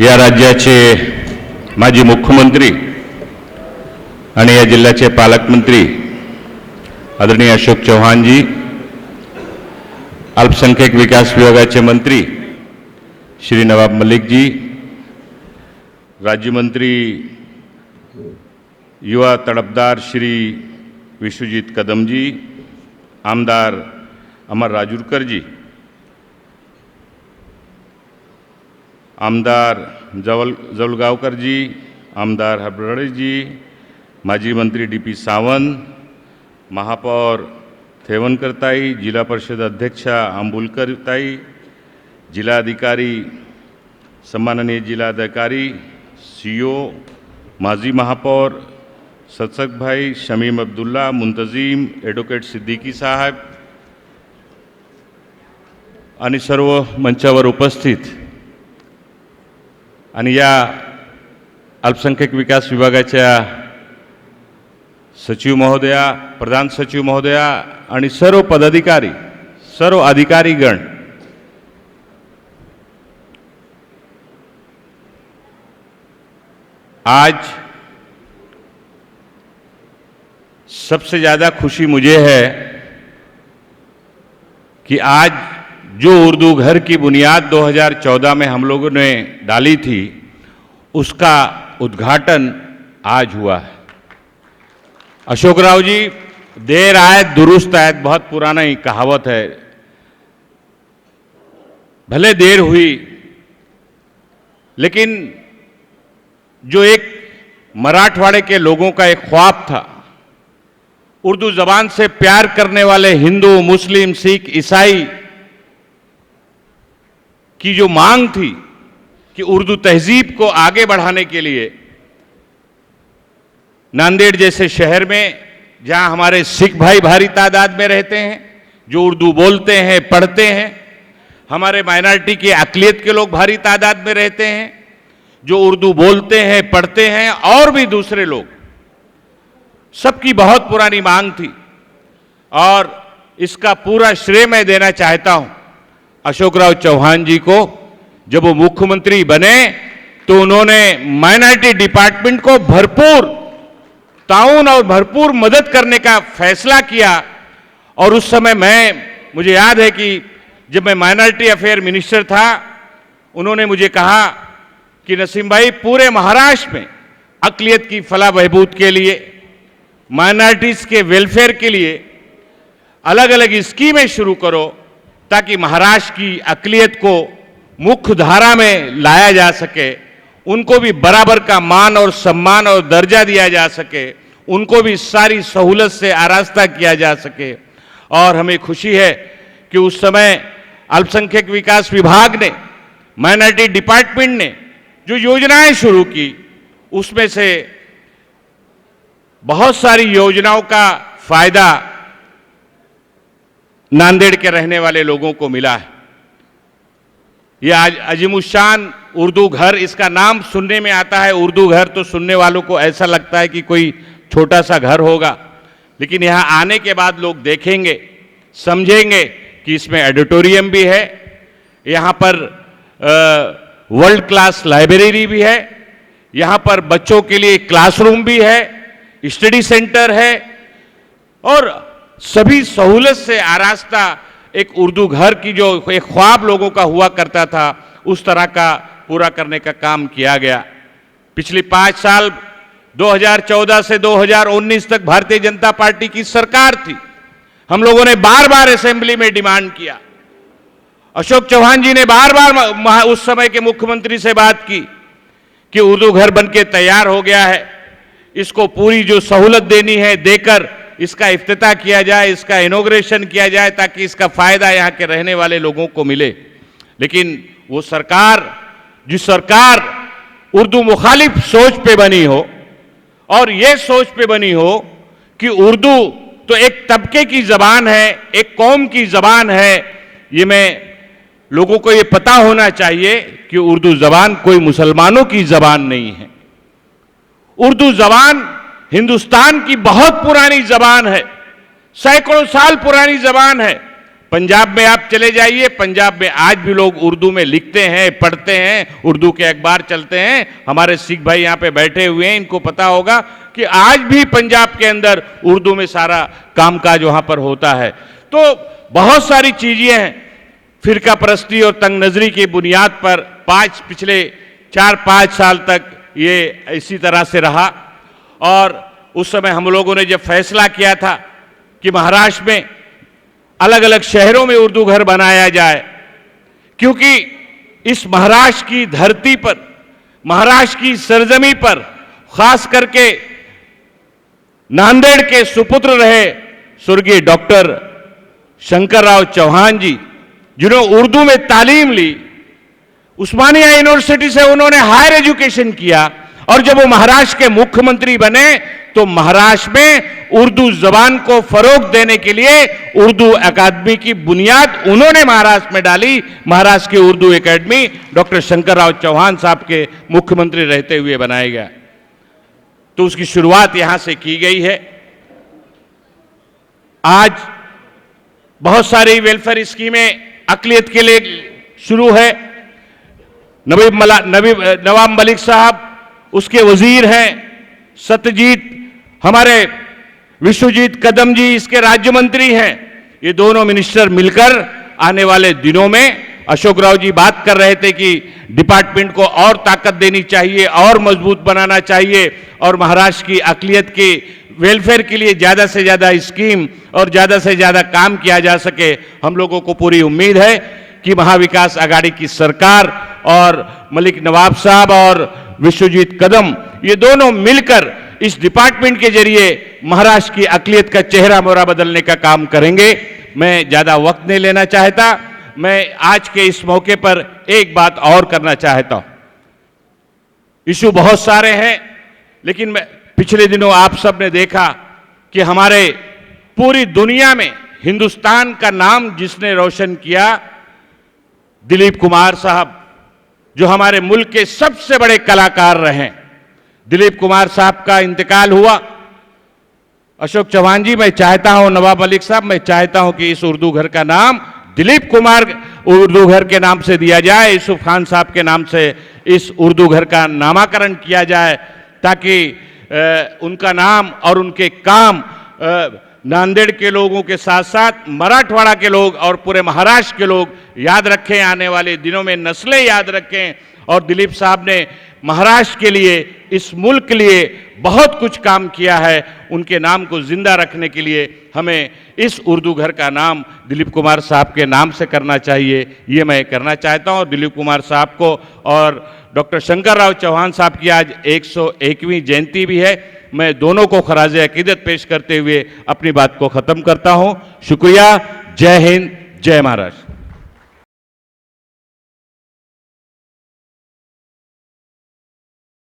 या राज्याचे माजी मुख्यमंत्री आणि या जिल्ह्याचे पालकमंत्री आदरणीय अशोक चव्हाण जी, अल्पसंख्यक विकास विभागाचे मंत्री श्री नवाब मलिक जी, राज्य मंत्री युवा तड़पदार श्री विश्वजीत कदम जी, आमदार अमर राजूरकर जी, आमदार जवलगावकर जी, आमदार हरबड़े जी, माजी मंत्री डीपी सावंत, महापौर थेवनकर ताई, जिला परिषद अध्यक्षा आंबुलकर ताई, जिलाधिकारी सम्माननीय जिलाधिकारी सीओ, माजी महापौर सत्सक भाई, शमीम अब्दुल्ला, मुंतजीम, एडवोकेट सिद्दीकी साहेब आणि सर्व मंचावर उपस्थित आणि या अल्पसंख्यक विकास विभागाच्या सचिव महोदया, प्रधान सचिव महोदया आणि सर्व पदाधिकारी, सर्व अधिकारीगण, आज सबसे ज़्यादा खुशी मुझे है कि आज जो उर्दू घर की बुनियाद 2014 में हम लोगों ने डाली थी, उसका उद्घाटन आज हुआ है। अशोक राव जी, देर आयत दुरुस्त आयत, बहुत पुराना ही कहावत है। भले देर हुई, लेकिन जो एक मराठवाड़े के लोगों का एक ख्वाब था, उर्दू जबान से प्यार करने वाले हिंदू, मुस्लिम, सिख, ईसाई की जो मांग थी कि उर्दू तहजीब को आगे बढ़ाने के लिए नांदेड़ जैसे शहर में, जहां हमारे सिख भाई भारी तादाद में रहते हैं, जो उर्दू बोलते हैं, पढ़ते हैं, हमारे माइनॉरिटी की अक़लियत के लोग भारी तादाद में रहते हैं, जो उर्दू बोलते हैं, पढ़ते हैं, और भी दूसरे लोग, सबकी बहुत पुरानी मांग थी। और इसका पूरा श्रेय मैं देना चाहता हूं अशोक राव चौहान जी को। जब वो मुख्यमंत्री बने तो उन्होंने माइनॉरिटी डिपार्टमेंट को भरपूर ताउन और भरपूर मदद करने का फैसला किया। और उस समय मुझे याद है कि जब मैं माइनॉरिटी अफेयर मिनिस्टर था, उन्होंने मुझे कहा कि नसीम भाई, पूरे महाराष्ट्र में अक़लियत की फलाह बहबूद के लिए, माइनॉरिटीज़ के वेलफेयर के लिए अलग अलग स्कीमें शुरू करो, ताकि महाराष्ट्र की अक़लियत को मुख्य धारा में लाया जा सके, उनको भी बराबर का मान और सम्मान और दर्जा दिया जा सके, उनको भी सारी सहूलत से आरास्ता किया जा सके। और हमें खुशी है कि उस समय अल्पसंख्यक विकास विभाग ने, माइनॉरिटी डिपार्टमेंट ने जो योजनाएं शुरू की, उसमें से बहुत सारी योजनाओं का फायदा नांदेड़ के रहने वाले लोगों को मिला है। ये आज अजीमुशान उर्दू घर, इसका नाम सुनने में आता है उर्दू घर, तो सुनने वालों को ऐसा लगता है कि कोई छोटा सा घर होगा, लेकिन यहाँ आने के बाद लोग देखेंगे, समझेंगे कि इसमें ऑडिटोरियम भी है, यहाँ पर वर्ल्ड क्लास लाइब्रेरी भी है, यहाँ पर बच्चों के लिए क्लासरूम भी है, स्टडी सेंटर है, और सभी सहूलत से आरास्ता एक उर्दू घर की जो एक ख्वाब लोगों का हुआ करता था, उस तरह का पूरा करने का काम किया गया। पिछले 5 साल 2014 से 2019 तक भारतीय जनता पार्टी की सरकार थी। हम लोगों ने बार बार असेंबली में डिमांड किया, अशोक चौहान जी ने बार बार उस समय के मुख्यमंत्री से बात की कि उर्दू घर बनके तैयार हो गया है, इसको पूरी जो सहूलत देनी है देकर इसका इफ्तिताह किया जाए, इसका इनॉग्रेशन किया जाए, ताकि इसका फायदा यहाँ के रहने वाले लोगों को मिले। लेकिन वो सरकार, जिस सरकार उर्दू मुखालिफ सोच पे बनी हो और ये सोच पे बनी हो कि उर्दू तो एक तबके की जबान है, एक कौम की जबान है, ये लोगों को ये पता होना चाहिए कि उर्दू जबान कोई मुसलमानों की जबान नहीं है। उर्दू जबान हिंदुस्तान की बहुत पुरानी जबान है, सैकड़ों साल पुरानी जबान है। पंजाब में आप चले जाइए, पंजाब में आज भी लोग उर्दू में लिखते हैं, पढ़ते हैं, उर्दू के अखबार चलते हैं। हमारे सिख भाई यहाँ पे बैठे हुए हैं, इनको पता होगा कि आज भी पंजाब के अंदर उर्दू में सारा कामकाज वहाँ पर होता है। तो बहुत सारी चीज़ें हैं। फिरका परस्ती और तंग नजरी की बुनियाद पर पिछले 4-5 साल तक ये इसी तरह से रहा। और उस समय हम लोगों ने जब फैसला किया था कि महाराष्ट्र में अलग अलग शहरों में उर्दू घर बनाया जाए, क्योंकि इस महाराष्ट्र की धरती पर, महाराष्ट्र की सरजमी पर, खास करके नांदेड़ के सुपुत्र रहे स्वर्गीय डॉक्टर शंकरराव चौहान जी, जिन्होंने उर्दू में तालीम ली, उस्मानिया यूनिवर्सिटी से उन्होंने हायर एजुकेशन किया, और जब वो महाराष्ट्र के मुख्यमंत्री बने तो महाराष्ट्र में उर्दू जबान को फरोग देने के लिए उर्दू अकादमी की बुनियाद उन्होंने महाराष्ट्र में डाली। महाराष्ट्र की उर्दू एकेडमी डॉक्टर शंकरराव चौहान साहब के मुख्यमंत्री रहते हुए बनाया गया। तो उसकी शुरुआत यहां से की गई है। आज बहुत सारी वेलफेयर स्कीमें अकलियत के लिए शुरू है। नवाब मलिक साहब उसके वजीर हैं, सत्यजीत हमारे विश्वजीत कदम जी इसके राज्य मंत्री हैं। ये दोनों मिनिस्टर मिलकर आने वाले दिनों में, अशोक राव जी बात कर रहे थे कि डिपार्टमेंट को और ताकत देनी चाहिए और मजबूत बनाना चाहिए और महाराष्ट्र की अकलियत की वेलफेयर के लिए ज़्यादा से ज़्यादा स्कीम और ज़्यादा से ज़्यादा काम किया जा सके। हम लोगों को पूरी उम्मीद है कि महाविकास आघाड़ी की सरकार और मलिक नवाब साहब और विश्वजीत कदम ये दोनों मिलकर इस डिपार्टमेंट के जरिए महाराष्ट्र की अकलियत का चेहरा मोहरा बदलने का काम करेंगे। मैं ज़्यादा वक्त नहीं लेना चाहता। मैं आज के इस मौके पर एक बात और करना चाहता हूं। इशू बहुत सारे हैं, लेकिन पिछले दिनों आप सब ने देखा कि हमारे पूरी दुनिया में हिंदुस्तान का नाम जिसने रोशन किया, दिलीप कुमार साहब, जो हमारे मुल्क के सबसे बड़े कलाकार रहे, दिलीप कुमार साहब का इंतकाल हुआ। अशोक चौहान जी, मैं चाहता हूं, नवाब मलिक साहब, मैं चाहता हूं कि इस उर्दू घर का नाम दिलीप कुमार उर्दू घर के नाम से दिया जाए, यूसुफ खान साहब के नाम से इस उर्दू घर का नामकरण किया जाए, ताकि उनका नाम और उनके काम नांदेड़ के लोगों के साथ साथ मराठवाड़ा के लोग और पूरे महाराष्ट्र के लोग याद रखें, आने वाले दिनों में नस्लें याद रखें। और दिलीप साहब ने महाराष्ट्र के लिए, इस मुल्क के लिए बहुत कुछ काम किया है। उनके नाम को जिंदा रखने के लिए हमें इस उर्दू घर का नाम दिलीप कुमार साहब के नाम से करना चाहिए, ये मैं करना चाहता हूँ। दिलीप कुमार साहब को और डॉक्टर शंकरराव चौहान साहब की आज 101वीं जयंती भी है। मैं दोनों को खराज अकीदत पेश करते हुए अपनी बात को ख़त्म करता हूँ। शुक्रिया। जय हिंद, जय महाराष्ट्र।